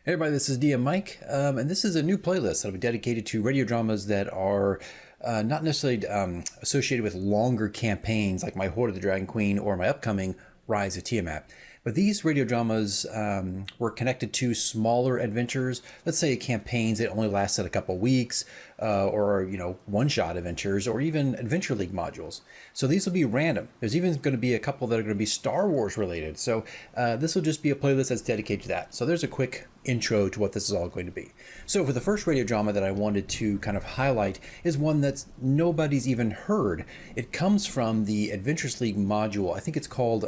Hey everybody, this is DM Mike, and this is a new playlist that'll be dedicated to radio dramas that are not necessarily associated with longer campaigns like my Hoard of the Dragon Queen or my upcoming Rise of Tiamat. But these radio dramas were connected to smaller adventures, let's say campaigns that only lasted a couple weeks, or one-shot adventures, or even Adventure League modules. So these will be random. There's even going to be a couple that are going to be Star Wars related. So this will just be a playlist that's dedicated to that. So there's a quick intro to what this is all going to be. So for the first radio drama that I wanted to kind of highlight is one that's nobody's even heard. It comes from the Adventures League module. I think it's called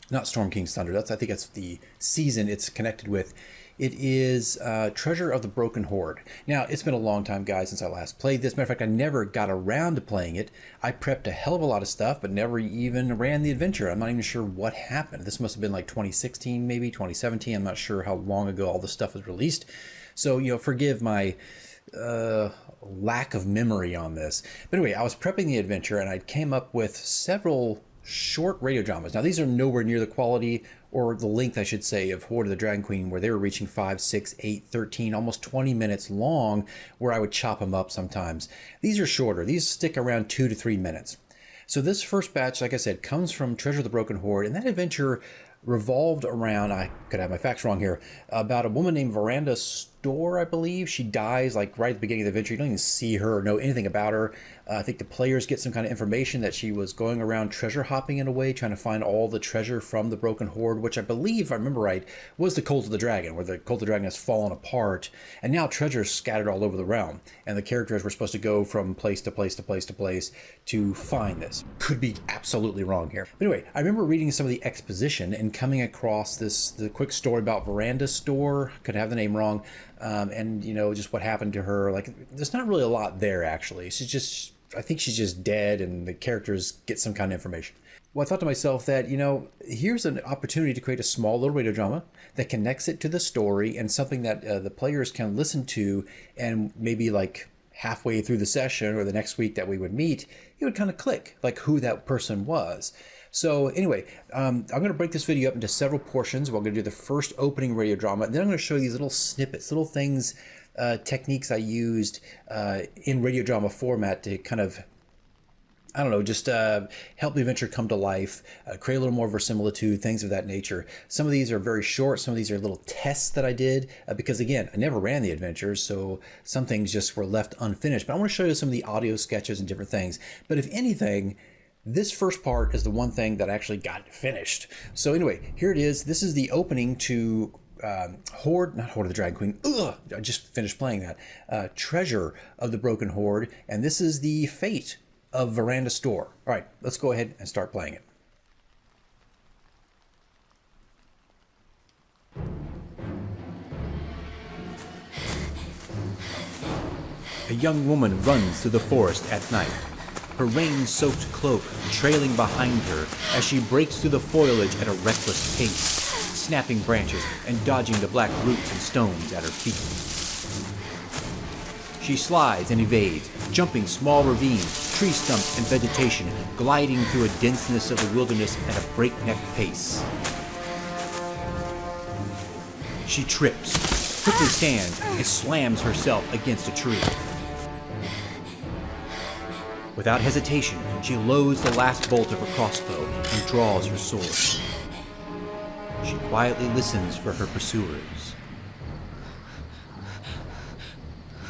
not Storm King's Thunder. I think that's the season it's connected with. It is Treasure of the Broken Hoard. Now, it's been a long time, guys, since I last played this. Matter of fact, I never got around to playing it. I prepped a hell of a lot of stuff, but never even ran the adventure. I'm not even sure what happened. This must have been like 2016, maybe 2017. I'm not sure how long ago all this stuff was released. So, forgive my lack of memory on this. But anyway, I was prepping the adventure, and I came up with several short radio dramas. Now, these are nowhere near the quality or the length, I should say, of Hoard of the Dragon Queen, where they were reaching 5, 6, 8, 13, almost 20 minutes long, where I would chop them up sometimes. These are shorter. These stick around 2 to 3 minutes. So this first batch, like I said, comes from Treasure of the Broken Hoard, and that adventure revolved around, I could have my facts wrong here, about a woman named VERANDA STOORE, I believe. She dies like right at the beginning of the adventure. You don't even see her or know anything about her. I think the players get some kind of information that she was going around treasure hopping in a way, trying to find all the treasure from the Broken Hoard, which I believe, if I remember right, was the Cult of the Dragon, where the Cult of the Dragon has fallen apart, and now treasure is scattered all over the realm, and the characters were supposed to go from place to place to place to place to find this. Could be absolutely wrong here. But anyway, I remember reading some of the exposition and coming across the quick story about VERANDA STOORE, could have the name wrong, and just what happened to her. Like, there's not really a lot there, actually. I think she's just dead, and the characters get some kind of information. Well, I thought to myself that, here's an opportunity to create a small little radio drama that connects it to the story and something that the players can listen to, and maybe like halfway through the session or the next week that we would meet, it would kind of click, like who that person was. So anyway, I'm going to break this video up into several portions. We're going to do the first opening radio drama, and then I'm going to show you these little snippets, little things, techniques I used in radio drama format to kind of, just help the adventure come to life, create a little more verisimilitude, things of that nature. Some of these are very short. Some of these are little tests that I did because, again, I never ran the adventures, so some things just were left unfinished. But I want to show you some of the audio sketches and different things. But if anything, this first part is the one thing that actually got finished. So anyway, here it is. This is the opening to not Hoard of the Dragon Queen. I just finished playing that. Treasure of the Broken Hoard. And this is the fate of VERANDA STOORE. All right, let's go ahead and start playing it. A young woman runs through the forest at night, her rain-soaked cloak trailing behind her as she breaks through the foliage at a reckless pace, snapping branches and dodging the black roots and stones at her feet. She slides and evades, jumping small ravines, tree stumps, and vegetation, gliding through a denseness of the wilderness at a breakneck pace. She trips, quickly stands, and slams herself against a tree. Without hesitation, she loads the last bolt of her crossbow and draws her sword. She quietly listens for her pursuers.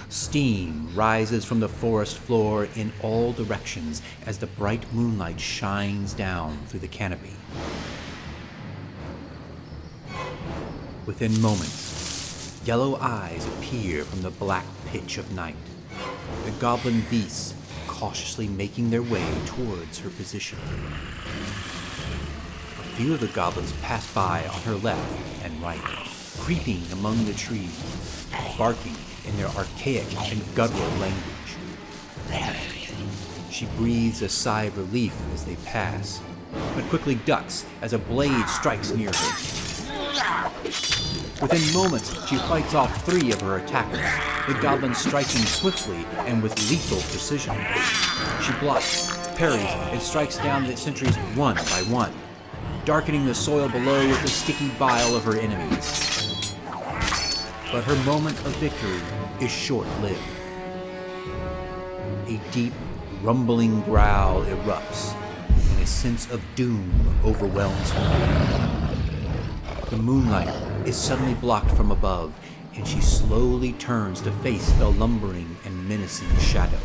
Steam rises from the forest floor in all directions as the bright moonlight shines down through the canopy. Within moments, yellow eyes appear from the black pitch of night, the goblin beasts cautiously making their way towards her position. A few of the goblins pass by on her left and right, creeping among the trees, barking in their archaic and guttural language. She breathes a sigh of relief as they pass, but quickly ducks as a blade strikes near her. Within moments, she fights off 3 of her attackers, the goblins striking swiftly and with lethal precision. She blocks, parries, and strikes down the sentries one by one, darkening the soil below with the sticky bile of her enemies. But her moment of victory is short-lived. A deep, rumbling growl erupts, and a sense of doom overwhelms her. The moonlight is suddenly blocked from above, and she slowly turns to face the lumbering and menacing shadow.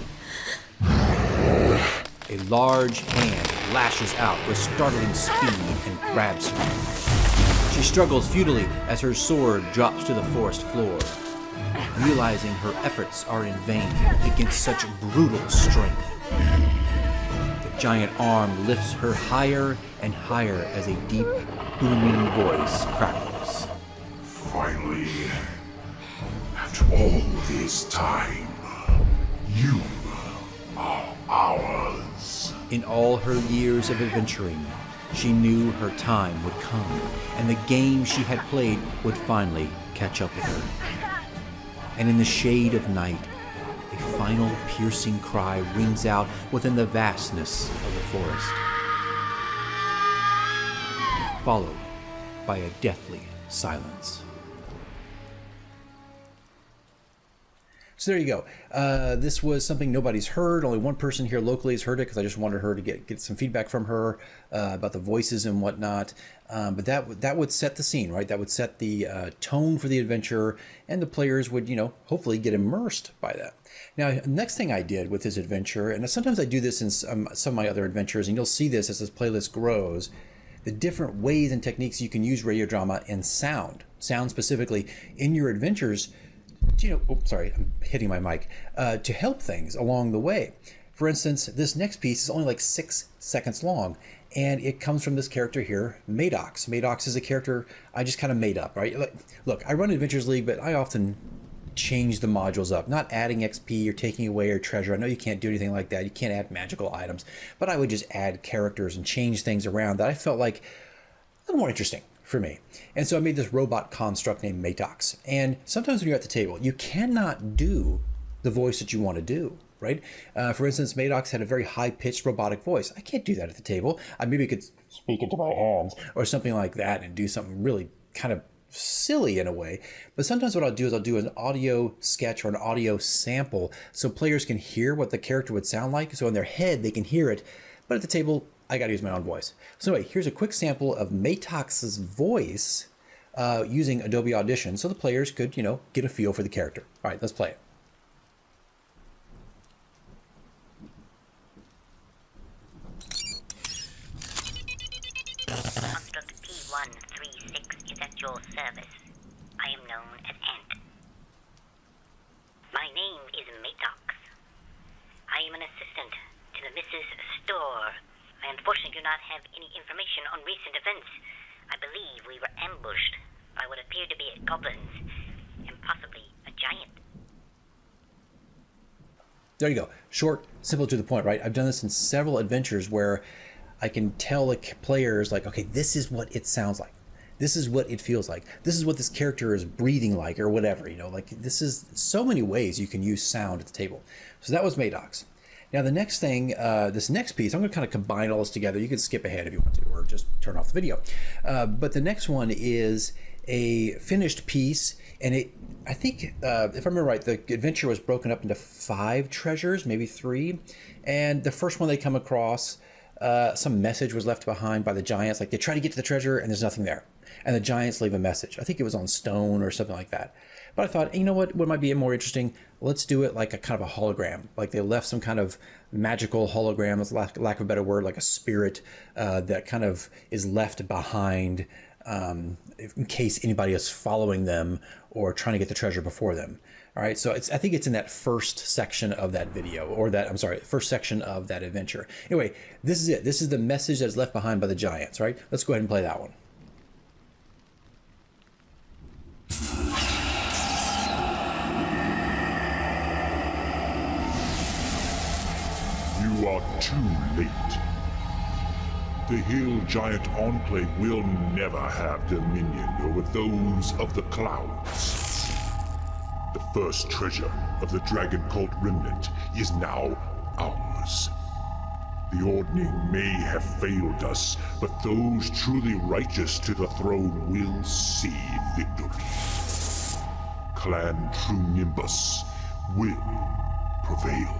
A large hand lashes out with startling speed and grabs her. She struggles futilely as her sword drops to the forest floor, realizing her efforts are in vain against such brutal strength. The giant arm lifts her higher and higher as a deep, booming voice crackles. Finally, after all this time, you are ours. In all her years of adventuring, she knew her time would come, and the game she had played would finally catch up with her. And in the shade of night, a final piercing cry rings out within the vastness of the forest, followed by a deathly silence. So there you go. This was something nobody's heard. Only one person here locally has heard it because I just wanted her to get some feedback from her about the voices and whatnot. But that would set the scene, right? That would set the tone for the adventure, and the players would, hopefully get immersed by that. Now, next thing I did with this adventure, and sometimes I do this in some of my other adventures, and you'll see this as this playlist grows, the different ways and techniques you can use radio drama and sound specifically in your adventures. I'm hitting my mic, to help things along the way. For instance, this next piece is only like 6 seconds long, and it comes from this character here, MATTOX. MATTOX is a character I just kind of made up, right? Look, I run Adventures League, but I often change the modules up, not adding XP or taking away or treasure. I know you can't do anything like that. You can't add magical items, but I would just add characters and change things around that I felt like a little more interesting for me. And so I made this robot construct named MATTOX. And sometimes when you're at the table, you cannot do the voice that you want to do, right? For instance, MATTOX had a very high-pitched robotic voice. I can't do that at the table. I maybe could speak into my hands or something like that and do something really kind of silly in a way. But sometimes what I'll do is I'll do an audio sketch or an audio sample so players can hear what the character would sound like. So in their head, they can hear it. But at the table, I got to use my own voice. So anyway, here's a quick sample of MATTOX's voice using Adobe Audition so the players could, get a feel for the character. All right, let's play it. Construct P136 is at your service. I am known as Ant. My name is MATTOX. I am an assistant to the Mrs. STOORE. I unfortunately do not have any information on recent events. I believe we were ambushed by what appeared to be goblins and possibly a giant. There you go. Short, simple, to the point, right? I've done this in several adventures where I can tell the players, like, okay, this is what it sounds like. This is what it feels like. This is what this character is breathing like, or whatever, this is so many ways you can use sound at the table. So that was MATTOX. Now the next thing, this next piece, I'm going to kind of combine all this together. You can skip ahead if you want to, or just turn off the video. But the next one is a finished piece, and I think, if I remember right, the adventure was broken up into 5 treasures, maybe 3. And the first one they come across, some message was left behind by the giants. Like, they try to get to the treasure and there's nothing there. And the giants leave a message. I think it was on stone or something like that. But I thought, you know what might be more interesting? Let's do it like a kind of a hologram. Like they left some kind of magical hologram, lack of a better word, like a spirit that kind of is left behind in case anybody is following them or trying to get the treasure before them. All right, so I think it's in that first section of that video, or first section of that adventure. Anyway, this is it. This is the message that's left behind by the giants, right? Let's go ahead and play that one. You are too late. The Hill Giant Enclave will never have dominion over those of the clouds. The first treasure of the Dragon Cult remnant is now ours. The Ordning may have failed us, but those truly righteous to the throne will see victory. Clan True Nimbus will prevail.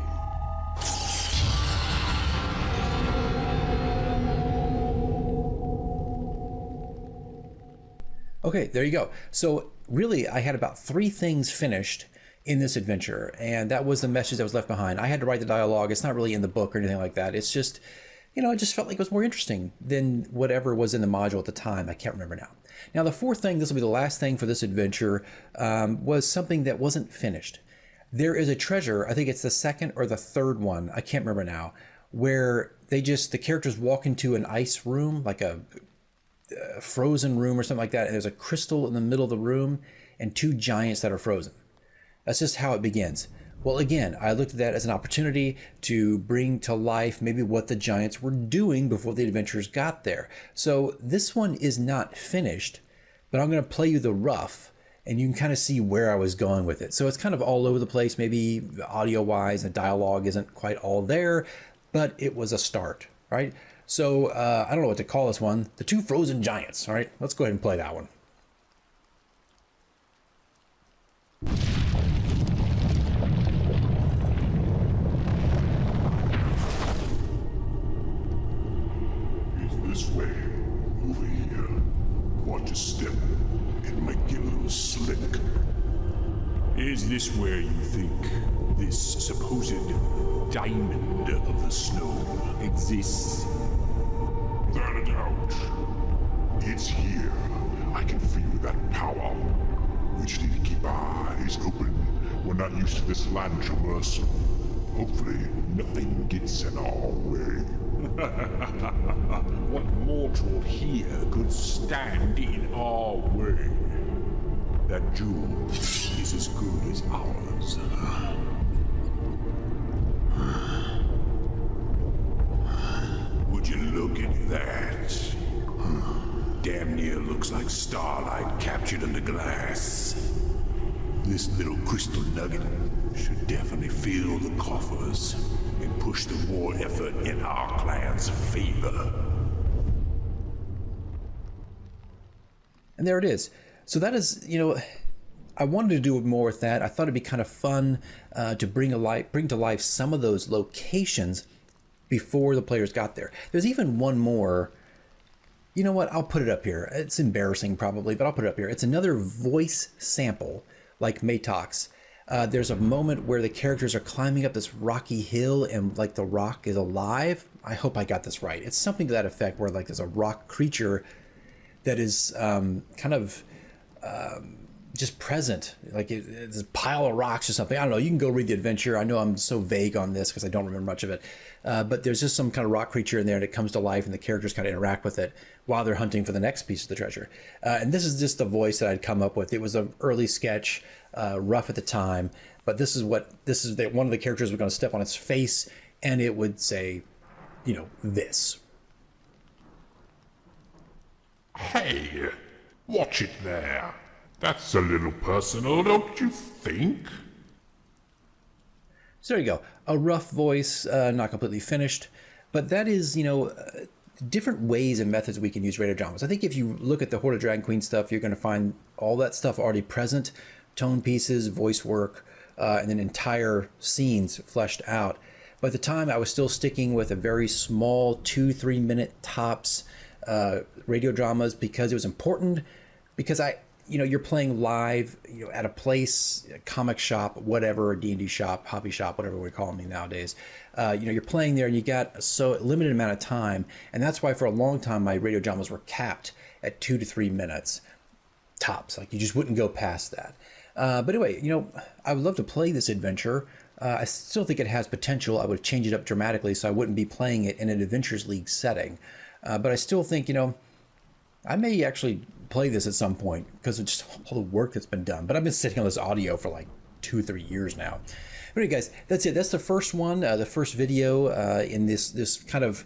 Okay, there you go. So really, I had about 3 things finished in this adventure, and that was the message that was left behind. I had to write the dialogue. It's not really in the book or anything like that. It's just, it just felt like it was more interesting than whatever was in the module at the time. I can't remember now. Now, the 4th thing, this will be the last thing for this adventure, was something that wasn't finished. There is a treasure, I think it's the 2nd or the 3rd one, I can't remember now, where the characters walk into an ice room, like a frozen room or something like that, and there's a crystal in the middle of the room and 2 giants that are frozen. That's just how it begins. Well, again, I looked at that as an opportunity to bring to life maybe what the giants were doing before the adventurers got there. So this one is not finished, but I'm going to play you the rough, and you can kind of see where I was going with it. So it's kind of all over the place, maybe audio-wise, the dialogue isn't quite all there, but it was a start, right? So I don't know what to call this one. The 2 Frozen Giants. All right, let's go ahead and play that one. Is this way? Over here. Want to step? It might get a little slick. Is this where you think this supposed diamond of the snow exists? Without a doubt. It's here. I can feel that power. We just need to keep our eyes open. We're not used to this land traversal. Hopefully, nothing gets in our way. What mortal here could stand in our way? That jewel is as good as ours. Would you look at that? Damn near looks like starlight captured in the glass. This little crystal nugget should definitely fill the coffers and push the war effort in our clan's favor. And there it is. So that is, I wanted to do more with that. I thought it'd be kind of fun to bring to life some of those locations before the players got there. There's even one more. You know what? I'll put it up here. It's embarrassing probably, but I'll put it up here. It's another voice sample like MATTOX. There's a moment where the characters are climbing up this rocky hill and like the rock is alive. I hope I got this right. It's something to that effect where like there's a rock creature that is kind of just present, like it's a pile of rocks or something. I don't know. You can go read the adventure. I know I'm so vague on this because I don't remember much of it. But there's just some kind of rock creature in there and it comes to life and the characters kind of interact with it while they're hunting for the next piece of the treasure. And this is just the voice that I'd come up with. It was an early sketch, rough at the time, but this is one of the characters was going to step on its face and it would say, this. Hey, watch it there. That's a little personal, don't you think? So there you go. A rough voice, not completely finished, but that is, different ways and methods we can use radio dramas. I think if you look at the Horde of Dragon Queen stuff, you're going to find all that stuff already present, tone pieces, voice work, and then entire scenes fleshed out. But at the time, I was still sticking with a very small 2-3 minute tops radio dramas because it was important, because you're playing live, at a place, a comic shop, whatever, a D&D shop, hobby shop, whatever we call them nowadays. You're playing there and you got so limited amount of time. And that's why for a long time, my radio dramas were capped at 2 to 3 minutes tops. Like you just wouldn't go past that. But anyway, I would love to play this adventure. I still think it has potential. I would change it up dramatically so I wouldn't be playing it in an Adventures League setting. But I still think, I may actually play this at some point because of just all the work that's been done. But I've been sitting on this audio for like 2-3 years now. But anyway, guys, that's it. That's the first one, the first video in this kind of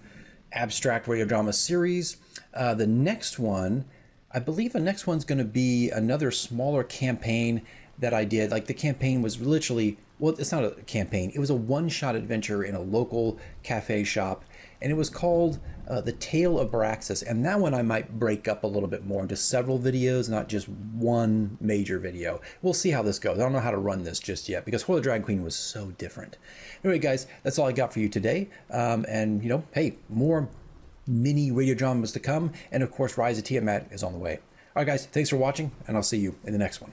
abstract radio drama series. The next one, I believe the next one's going to be another smaller campaign that I did. Like the campaign was literally, well, it's not a campaign. It was a one-shot adventure in a local cafe shop. and it was called The Tale of Baraxis. And that one I might break up a little bit more into several videos, not just one major video. We'll see how this goes. I don't know how to run this just yet because Hoard the Dragon Queen was so different. Anyway, guys, that's all I got for you today. And, you know, hey, more mini radio dramas to come. And, of course, Rise of Tiamat is on the way. All right, guys, thanks for watching, and I'll see you in the next one.